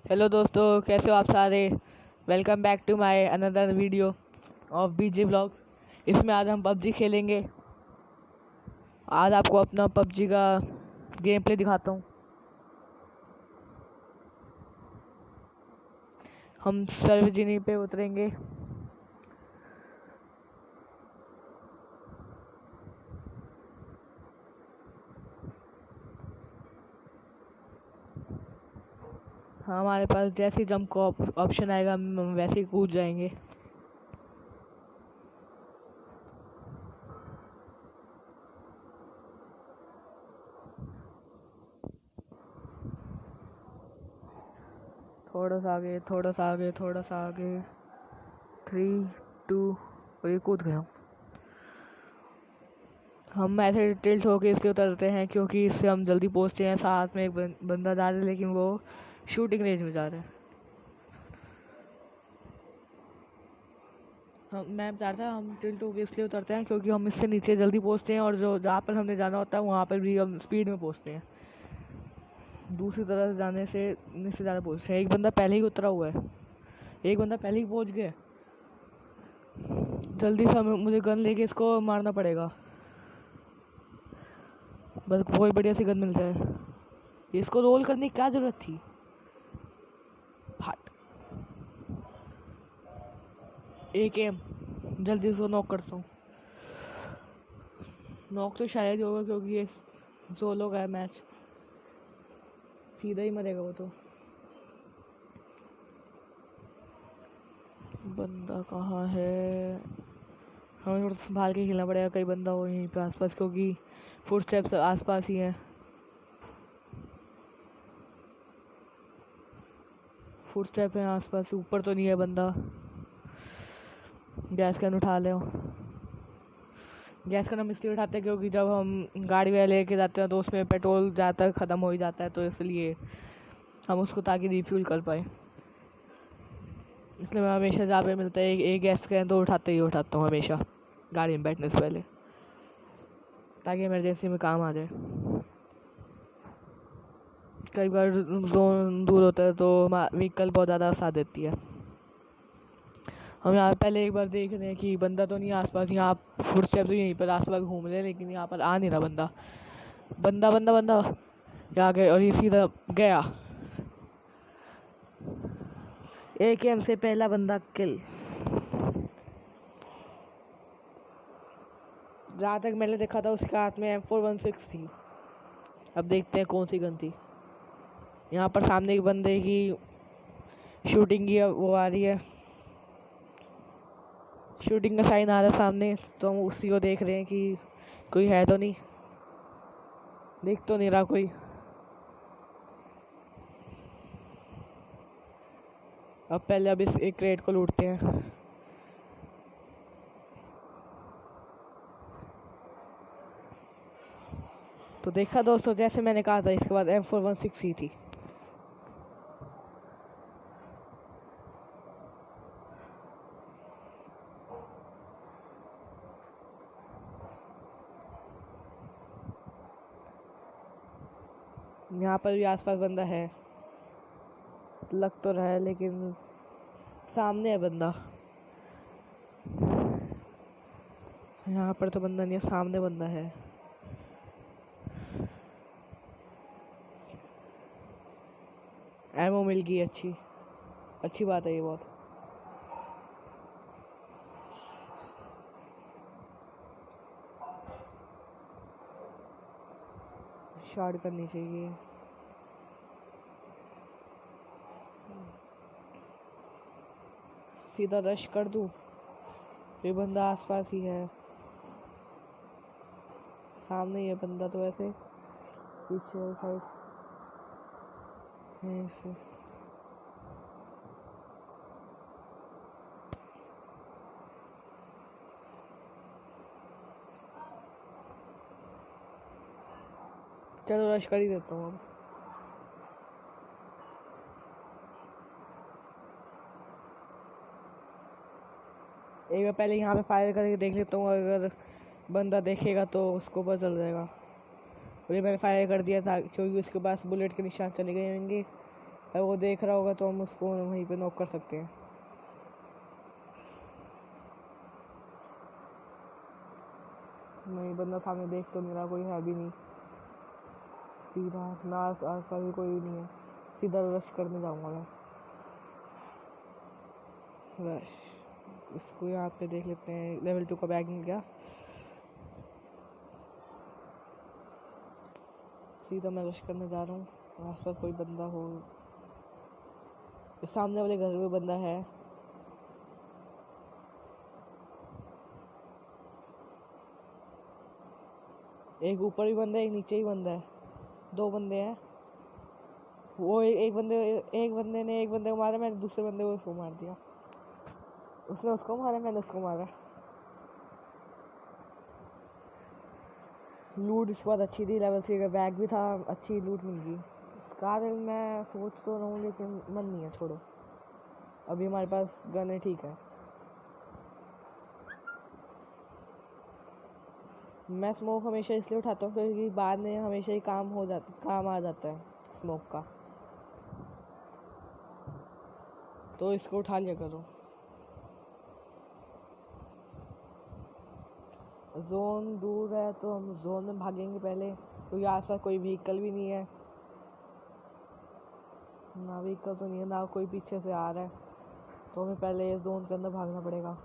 Hello दोस्तों, कैसे हो आप सारे। Welcome back to my another video of BJ blog. इसमें आज हम पबजी खेलेंगे। आज आपको अपना पबजी का गेम प्ले दिखाता हूँ। हम सर्वजिनी पे उतरेंगे। हमारे पास जैसे ही जंप का ऑप्शन आएगा हम वैसे ही कूद जाएंगे। थोड़ा सा आगे, थोड़ा सा आगे, थोड़ा सा आगे। 3, 2 और ये कूद गया। हम ऐसे टिल्ट होके इसके उतरते हैं क्योंकि इससे हम जल्दी पहुँचते हैं। साथ में एक बंदा जा रहा है लेकिन वो शूटिंग रेंज में जा रहा है। मैं बता रहा था हम टिल्ट होके इसलिए उतरते हैं क्योंकि हम इससे नीचे जल्दी पहुँचते हैं और जो जहाँ पर हमने जाना होता है वहाँ पर भी हम स्पीड में पहुँचते हैं। दूसरी तरफ जाने से नीचे ज़्यादा पहुँचते हैं। एक बंदा पहले ही उतरा हुआ है, एक बंदा पहले ही पहुँच गया। जल्दी से मुझे गन लेके इसको मारना पड़ेगा। बस कोई बढ़िया सी गन मिल जाए। इसको रोल करने की क्या ज़रूरत थी। हट। एक एम जल्दी इसको नॉक करता हूँ। नॉक तो शायद ही होगा क्योंकि ये सोलो का है मैच। सीधा ही मरेगा वो तो। बंदा कहाँ है। हमें थोड़ा संभाल के खेलना पड़ेगा, कई बंदा हो यहीं पे आसपास क्योंकि फुटस्टेप्स आसपास ही है। फुटस्टेप है आसपास, ऊपर तो नहीं है बंदा। गैस कैन उठा ले। गैस कैन हम इसलिए उठाते हैं क्योंकि जब हम गाड़ी वगैरह लेके जाते हैं तो उसमें पेट्रोल ज़्यादातर ख़त्म हो ही जाता है, तो इसलिए हम उसको ताकि रिफ्यूल कर पाए। इसलिए मैं हमेशा जहाँ पे मिलता है एक गैस कैन तो उठाता हूँ हमेशा गाड़ी में बैठने से पहले, ताकि इमरजेंसी में काम आ जाए। कई बार जोन दूर होता है तो व्हीकल बहुत ज़्यादा साथ देती है। हम यहाँ पहले एक बार देख रहे हैं कि बंदा तो नहीं आसपास। यहाँ फुटस्टेप तो यहीं पर आसपास घूम रहे हैं लेकिन यहाँ पर आ नहीं रहा बंदा। बंदा बंदा बंदा यहाँ गए और ये सीधा गया। एक एम से पहला बंदा किल। जहाँ तक मैंने देखा था उसके हाथ में M416 थी। अब देखते हैं कौन सी गन थी। यहाँ पर सामने एक बंदे की शूटिंग की वो आ रही है, शूटिंग का साइन आ रहा है सामने, तो हम उसी को देख रहे हैं कि कोई है तो नहीं। देख तो नहीं रहा कोई। अब पहले अब इस एक क्रेट को लूटते हैं। तो देखा दोस्तों, जैसे मैंने कहा था इसके बाद M416 ही थी। यहाँ पर भी आसपास बंदा है, लग तो रहा है, लेकिन सामने है बंदा। यहाँ पर तो बंदा नहीं है, सामने बंदा है। एमओ मिल गई, अच्छी अच्छी बात है ये बहुत। शॉट करनी चाहिए। सीधा रश कर दूं। ये बंदा आसपास ही है, सामने ही है बंदा तो वैसे पीछे साइड है इसे। चलो रश कर ही देता हूँ अब। एक बार पहले यहाँ पे फायर करके देख लेता हूँ, अगर बंदा देखेगा तो उसको पता चल जाएगा। और ये मैंने फायर कर दिया था क्योंकि उसके पास बुलेट के निशान चले गए होंगे, अगर वो देख रहा होगा तो हम उसको वहीं पे नॉक कर सकते हैं। नहीं, बंदा सामने देख तो नहीं रहा, कोई है भी नहीं। सीधा ना आस भी कोई नहीं है, सीधा रश करने जाऊंगा मैं। रश, इसको यहाँ पे देख लेते हैं। लेवल 2 का बैग मिल गया। सीधा मैं रश करने जा रहा हूँ। आस पास कोई बंदा हो, सामने वाले घर में बंदा है। एक ऊपर भी बंदा है, एक नीचे ही बंदा है, 2 बंदे हैं। वो एक बंदे ने एक बंदे को मारा, मैंने दूसरे बंदे को उसको मार दिया। उसने उसको मारा, मैंने उसको मारा। लूट इस बार अच्छी थी, लेवल 3 का बैग भी था, अच्छी लूट मिल गई। स्कार मैं सोच तो रहा हूँ लेकिन मन नहीं है, छोड़ो। अभी हमारे पास गन है, ठीक है। मैं स्मोक हमेशा इसलिए उठाता हूँ क्योंकि बाद में हमेशा ही काम आ जाता है स्मोक का, तो इसको उठा लिया करो। जोन दूर है तो हम जोन में भागेंगे पहले, क्योंकि आसपास कोई व्हीकल भी नहीं है। ना व्हीकल तो नहीं है, ना कोई पीछे से आ रहा है, तो हमें पहले इस जोन के अंदर भागना पड़ेगा।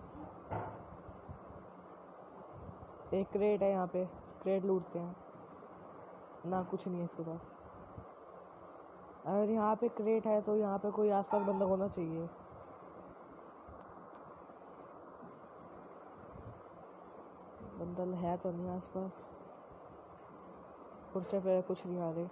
एक क्रेट है यहाँ पे, क्रेट लूटते हैं। ना कुछ नहीं है इसके पास। अगर यहाँ पे क्रेट है तो यहाँ पे कोई आसपास बंदा होना चाहिए। बंदा है तो नहीं आसपास, कुर्से पे कुछ नहीं आ रहे।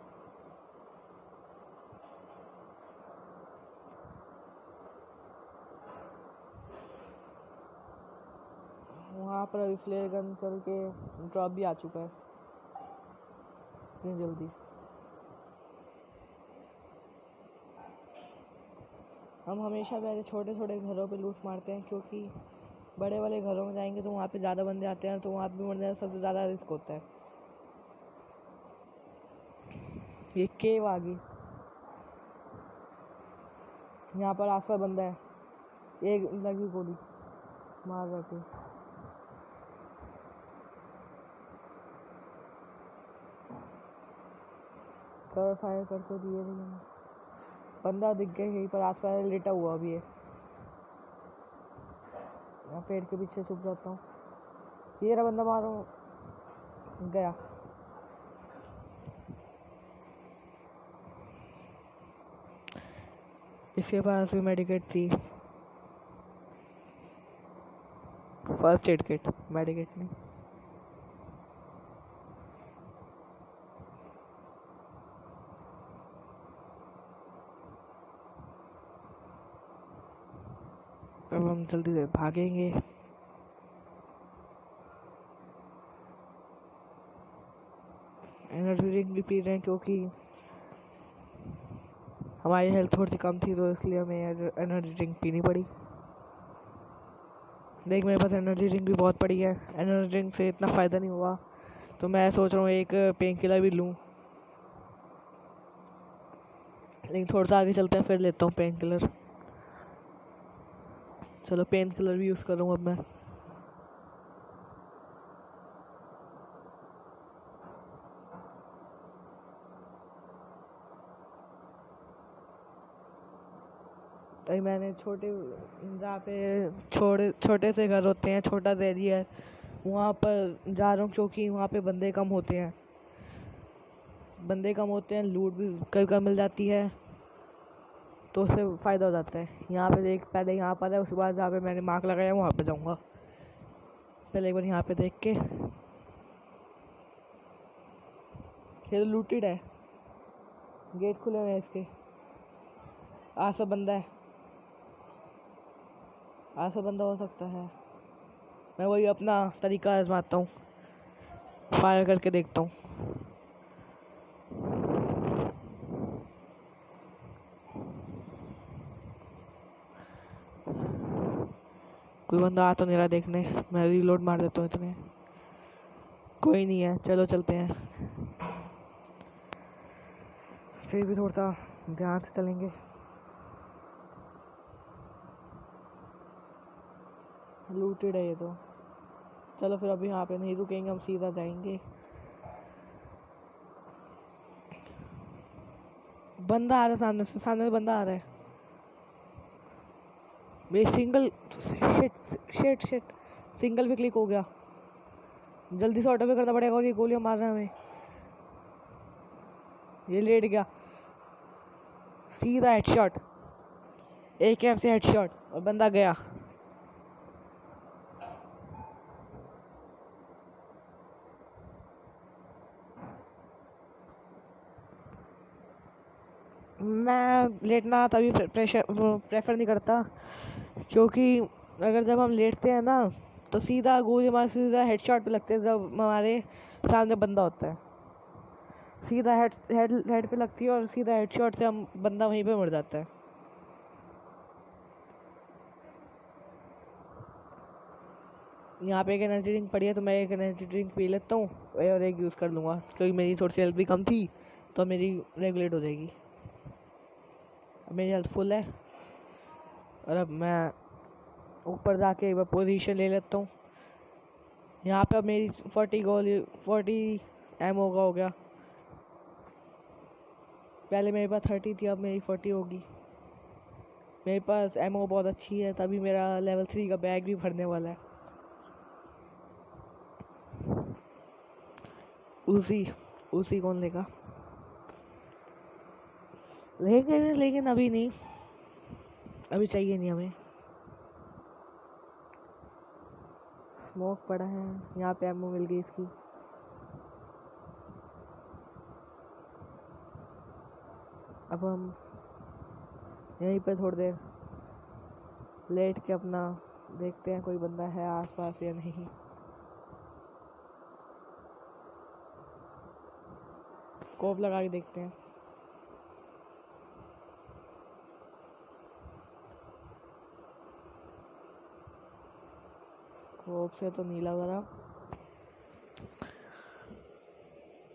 वहाँ पर अभी फ्लेयर गन चल के ड्रॉप भी आ चुका है, इतनी जल्दी। हम हमेशा पहले छोटे छोटे घरों पे लूट मारते हैं, क्योंकि बड़े वाले घरों में जाएंगे तो वहाँ पे ज़्यादा बंदे आते हैं, तो वहाँ पे मरने का सबसे ज़्यादा रिस्क होता है। ये केव आ गई, यहाँ पर आसपास बंदा है। एक लगी गोली, मार रखे। कवर फायर करके दिए भी नहीं। बंदा दिख गया यहीं पर आसपास लेटा हुआ भी है। मैं पेड़ के पीछे छुप जाता हूँ। ये रहा बंदा, मारो। गया। इसके पास भी मेडिकेट थी, फर्स्ट एड किट, मेडिकेट नहीं। अब हम जल्दी से भागेंगे। एनर्जी ड्रिंक भी पी रहे हैं क्योंकि हमारी हेल्थ थोड़ी सी कम थी, तो इसलिए हमें एनर्जी ड्रिंक पीनी पड़ी। देख, मेरे पास एनर्जी ड्रिंक भी बहुत पड़ी है। एनर्जी ड्रिंक से इतना फ़ायदा नहीं हुआ, तो मैं सोच रहा हूँ एक पेन किलर भी लूँ, लेकिन थोड़ा सा आगे चलते हैं फिर लेता हूँ पेन किलर। चलो, पेन किलर भी यूज़ कर रहा हूँ अब मैं। तो मैंने जहाँ पे छोटे से घर होते हैं, छोटा सा एरिया है, वहाँ पर जा रहा हूँ क्योंकि वहाँ पे बंदे कम होते हैं। लूट भी कभी कभी मिल जाती है, तो उससे फ़ायदा हो जाता है। यहाँ पे देख, पहले यहाँ पर है, उसके बाद जहाँ पे मैंने मार्क लगाया वहाँ पे जाऊँगा। पहले एक बार यहाँ पे देख के। ये तो लूटेड है, गेट खुले हुए हैं इसके। आसपास बंदा है, आसपास बंदा हो सकता है। मैं वही अपना तरीका आजमाता हूँ, फायर करके देखता हूँ। कोई बंदा आ तो नहीं रहा देखने, मैं रीलोड मार देता हूँ इतने। कोई नहीं है, चलो चलते हैं। फिर भी थोड़ा सा ध्यान से चलेंगे। लूटेड है ये तो। चलो फिर अभी यहाँ पे नहीं रुकेंगे, हम सीधा जाएंगे। बंदा आ रहा है सामने से बंदा आ रहा है। मेरी single shit shit shit single भी क्लिक हो गया। जल्दी से ऑटो पे करना पड़ेगा और ये गोलियां मार रहा है हमें। ये लेट गया। सीधा हेडशॉट, एक एम से हेडशॉट और बंदा गया। मैं लेटना तभी प्रेफर नहीं करता, क्योंकि अगर जब हम लेटते हैं ना तो सीधा गोली हमारे सीधा हेडशॉट पे लगते हैं जब हमारे सामने बंदा होता है। सीधा हेड पे लगती है और सीधा हेडशॉट से हम बंदा वहीं पे मर जाता है। यहाँ पे एक एनर्जी ड्रिंक पड़ी है तो मैं एक एनर्जी ड्रिंक पी लेता हूँ और एक यूज़ कर लूँगा, क्योंकि मेरी थोड़ी सी हेल्थ भी कम थी तो मेरी रेगुलेट हो जाएगी। मेरी हेल्थ फुल है और अब मैं ऊपर जाके एक बार पोजीशन ले लेता हूँ। यहाँ पे अब मेरी 40 एमओ का हो गया। पहले मेरे पास 30 थी, अब मेरी 40 होगी। मेरे पास एमओ बहुत अच्छी है, तभी मेरा लेवल 3 का बैग भी भरने वाला है। उसी कौन लेगा? लेकिन अभी नहीं, अभी चाहिए नहीं हमें। स्मोक पड़ा है, यहाँ पे एमओ मिल गई इसकी। अब हम यहीं पे थोड़ी देर लेट के अपना देखते हैं कोई बंदा है आसपास या नहीं। स्कोप लगा के देखते हैं। स्कोप से तो नीला वाला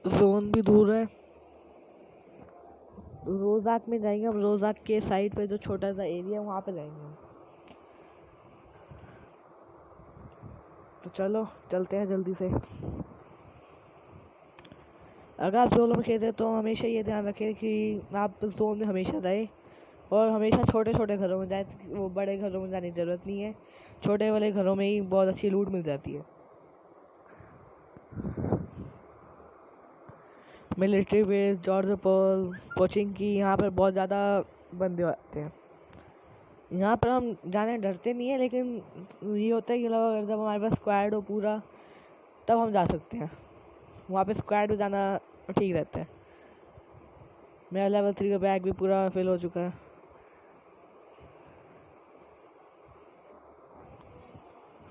जोन भी दूर है। रोजाक में जाएंगे हम, रोजाक के साइड पे जो छोटा सा एरिया है वहाँ पे जाएंगे हम। तो चलो चलते हैं जल्दी से। अगर आप जोन में खेल रहे तो हमेशा ये ध्यान रखें कि आप जोन में हमेशा रहे और हमेशा छोटे छोटे घरों में जाए। वो बड़े घरों में जाने की ज़रूरत नहीं है, छोटे वाले घरों में ही बहुत अच्छी लूट मिल जाती है। Military base, George Pearl, coaching की, यहाँ पर बहुत ज़्यादा बंदे आते हैं। यहाँ पर हम जाने डरते नहीं है, लेकिन ये होता है कि अगर जब हमारे पास स्क्वाड हो पूरा तब हम जा सकते हैं। वहाँ पे स्क्वाड में जाना ठीक रहता है। मेरा लेवल 3 का बैग भी पूरा फिल हो चुका है।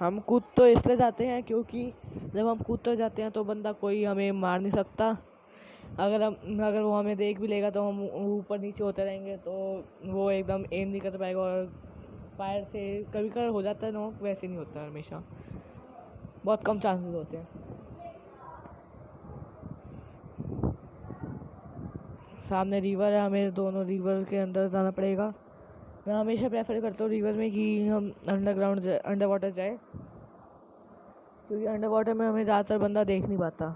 हम कूद तो इसलिए जाते हैं क्योंकि जब हम कूदते जाते हैं तो बंदा कोई हमें मार नहीं सकता। अगर वो हमें देख भी लेगा तो हम ऊपर नीचे होते रहेंगे तो वो एकदम एम नहीं कर पाएगा और फायर से कभी कभी हो जाता है नॉक, वैसे नहीं होता है हमेशा, बहुत कम चांसेस होते हैं। सामने रिवर है, हमें दोनों रिवर के अंदर जाना पड़ेगा। मैं हमेशा प्रेफर करता हूँ रिवर में कि हम अंडर वाटर जाए, क्योंकि अंडर वाटर में हमें ज़्यादातर बंदा देख नहीं पाता।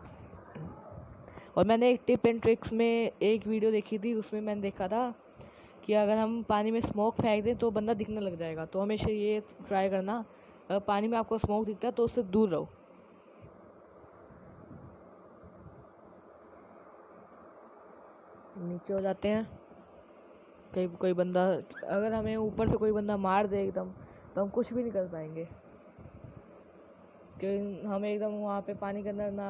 और मैंने एक टिप एंड ट्रिक्स में एक वीडियो देखी थी, उसमें मैंने देखा था कि अगर हम पानी में स्मोक फेंक दें तो बंदा दिखने लग जाएगा। तो हमेशा ये ट्राई करना, अगर पानी में आपको स्मोक दिखता है तो उससे दूर रहो। नीचे हो जाते हैं। कोई बंदा, अगर हमें ऊपर से कोई बंदा मार दे एकदम तो हम कुछ भी नहीं कर पाएंगे, क्योंकि हमें एकदम वहाँ पे पानी के अंदर ना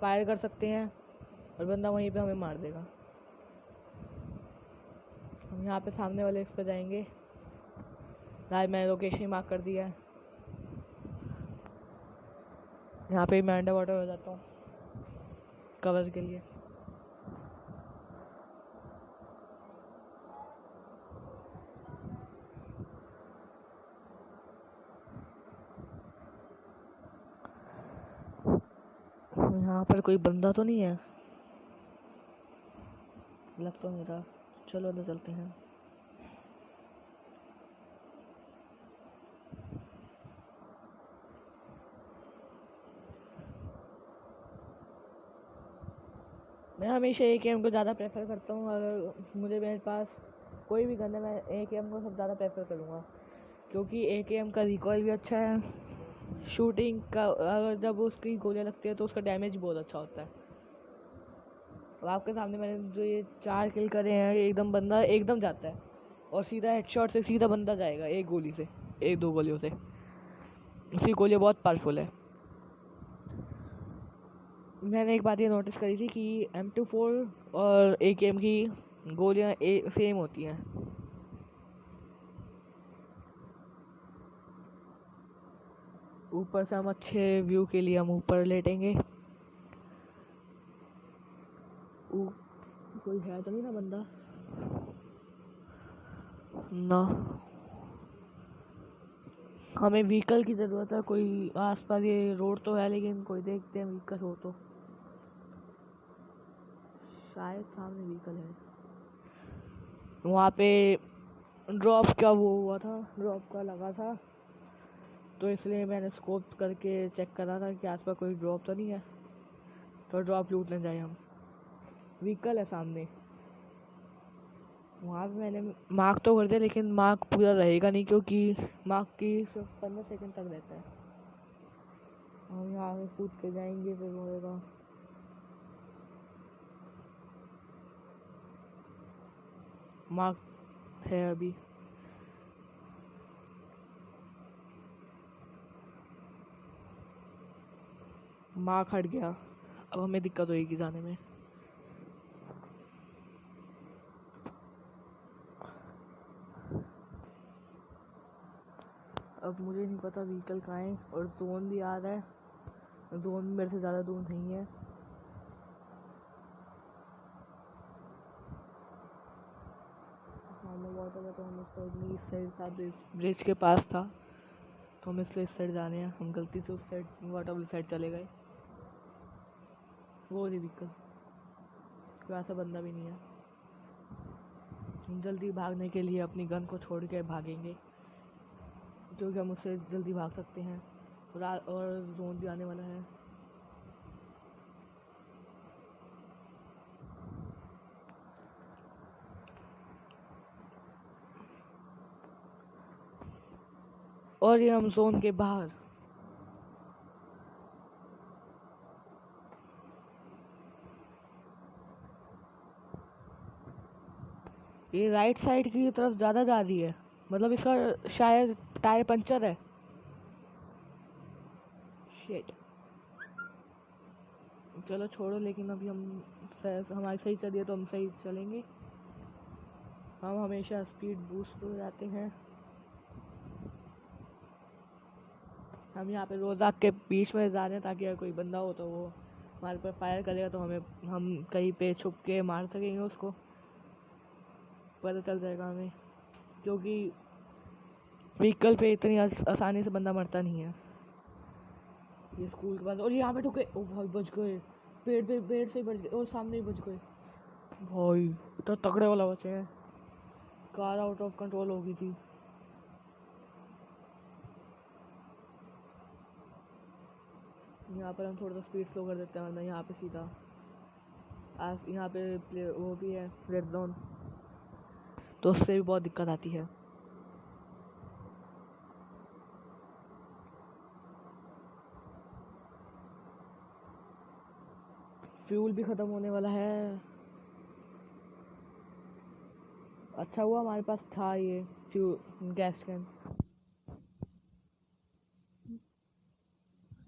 फायर कर सकते हैं और बंदा वहीं पे हमें मार देगा। हम यहाँ पे सामने वाले इस पे जाएंगे। आज मैंने लोकेशन मार्क कर दिया है। यहाँ पे मैं अंडर वाटर हो जाता हूँ कवर के लिए। यहाँ पर कोई बंदा तो नहीं है, लग तो नहीं रहा। चलो अंदर चलते हैं। मैं हमेशा AKM को ज़्यादा प्रेफर करता हूँ। अगर मुझे मेरे पास कोई भी गन है, मैं AKM को सब ज़्यादा प्रेफर करूँगा, क्योंकि AKM का रिकॉइल भी अच्छा है। शूटिंग का अगर जब उसकी गोलियाँ लगती है तो उसका डैमेज बहुत अच्छा होता है। और आपके सामने मैंने जो ये 4 किल करे हैं, एकदम बंदा एकदम जाता है और सीधा हेडशॉट से सीधा बंदा जाएगा, एक गोली से, एक दो गोलियों से। उसकी गोलियाँ बहुत पावरफुल है। मैंने एक बात ये नोटिस करी थी कि M24 और AKM की गोलियाँ सेम होती हैं। ऊपर से हम अच्छे व्यू के लिए हम ऊपर लेटेंगे। कोई है तो नहीं ना बंदा? ना, हमें व्हीकल की ज़रूरत है। कोई आसपास ये रोड तो है, लेकिन कोई देखते हैं व्हीकल हो तो। शायद सामने व्हीकल है। वहाँ पे ड्रॉप का वो हुआ था, ड्रॉप का लगा था, तो इसलिए मैंने स्कोप करके चेक करा था कि आसपास कोई ड्रॉप तो नहीं है, तो ड्रॉप लूटने जाए हम। व्हीकल है सामने। वहाँ पे मैंने मार्क तो कर दिया, लेकिन मार्क पूरा रहेगा नहीं, क्योंकि मार्क की सिर्फ 15 सेकंड तक रहता है। हम यहाँ आगे कूद के जाएंगे फिर होएगा। मार्क है अभी। मार्क हट गया, अब हमें दिक्कत होगी जाने में। अब मुझे नहीं पता व्हीकल कहाँ है, और जोन भी आ रहा है। जोन मेरे से ज़्यादा दूर नहीं है। सामने वाटर है, तो हम इस साइड था, ब्रिज के पास था, तो हम इसलिए इस साइड जा रहे हैं। हम गलती से उस साइड वाटर वाली साइड चले गए। वो रही व्हीकल, कोई ऐसा बंदा भी नहीं है। हम जल्दी भागने के लिए अपनी गन को छोड़ के भागेंगे, क्योंकि हम उससे जल्दी भाग सकते हैं। और जोन भी आने वाला है। और ये हम जोन के बाहर। ये राइट साइड की तरफ ज़्यादा जा रही है, मतलब इसका शायद टायर पंचर है। शिट, चलो छोड़ो, लेकिन अभी हमारी सही चल रही है तो हम सही चलेंगे। हम हमेशा स्पीड बूस्ट हो जाते हैं। हम यहाँ पे रोज़ा के बीच में जा रहे हैं, ताकि अगर कोई बंदा हो तो वो हमारे पर फायर करेगा, तो हम कहीं पे छुप के मार सकेंगे उसको, पता चल जाएगा हमें। क्योंकि व्हीकल पे इतनी आसानी से बंदा मरता नहीं है। ये स्कूल के बाद, और यहाँ पे ठुके, ओ भाई बच गए। पेड़ से बच गए, और सामने ही बच गए भाई। तो तगड़े वाला बचे हैं। कार आउट ऑफ कंट्रोल हो गई थी। यहाँ पर हम थोड़ा सा स्पीड स्लो कर देते हैं, वरना यहाँ पे सीधा यहाँ पे वो भी है रेड जोन, तो उससे भी बहुत दिक्कत आती है। फ्यूल भी ख़त्म होने वाला है। अच्छा हुआ हमारे पास था ये फ्यूल गैस कैन।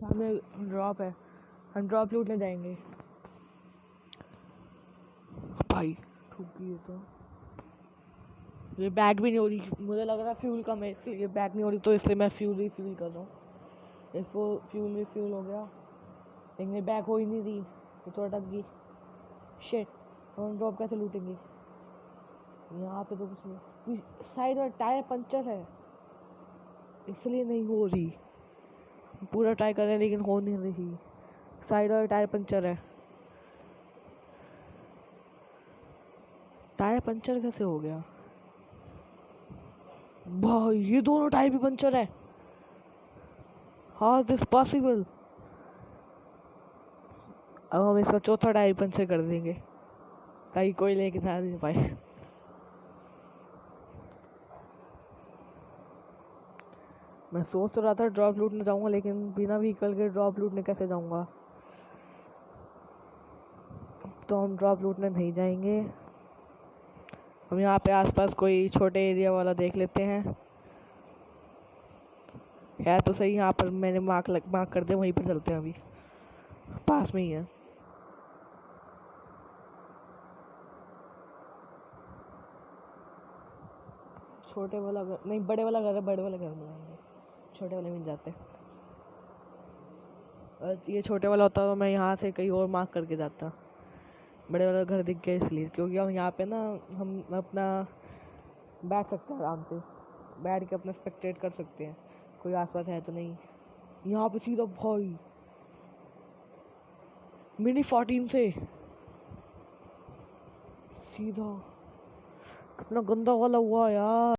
सामने ड्रॉप है, हम ड्रॉप लूटने जाएंगे। भाई ठुक गई तो। ये बैग भी नहीं हो रही, मुझे लग रहा फ्यूल कम है इसलिए बैग नहीं हो रही, तो इसलिए मैं फ्यूल रिफ्यूल कर रहा हूँ। इसको फ्यूल रिफ्यूल हो गया, लेकिन ये बैग हो ही नहीं रही, तो थोड़ा अटक गई। शिट, हम ड्रॉप कैसे लूटेंगे? यहाँ पे तो कुछ नहीं। साइड में टायर पंचर है, इसलिए नहीं हो रही। पूरा ट्राई कर रहे हैं लेकिन हो नहीं रही। साइड और टायर पंचर है। टायर पंचर कैसे हो गया भाई? ये दोनों टायर भी पंचर है। How this possible? अब हम इसका चौथा टायर पंचर कर देंगे ताकि कोई लेके ना दे पाए। मैं सोच तो रहा था ड्रॉप लूटने जाऊंगा, लेकिन बिना व्हीकल के ड्रॉप लूटने कैसे जाऊंगा? तो हम ड्रॉप लूटने नहीं जाएंगे। हम यहाँ पे आसपास कोई छोटे एरिया वाला देख लेते हैं। है तो सही, यहाँ पर मैंने मार्क कर दिया, वहीं पर चलते हैं। अभी पास में ही है। छोटे वाला घर नहीं, बड़े वाला घर है, बड़े वाले घर में जाएंगे, छोटे वाले में नहीं जाते। ये छोटे वाला होता तो मैं यहाँ से कहीं और मार्क करके जाता। बड़े वाला घर दिख गया इसलिए, क्योंकि हम यहाँ पे ना हम अपना बैठ सकते हैं, आराम से बैठ के अपना स्पेक्टेट कर सकते हैं। कोई आसपास है तो नहीं। यहाँ पे सीधा भाई मिनी 14 से सीधा, कितना गंदा वाला हुआ यार।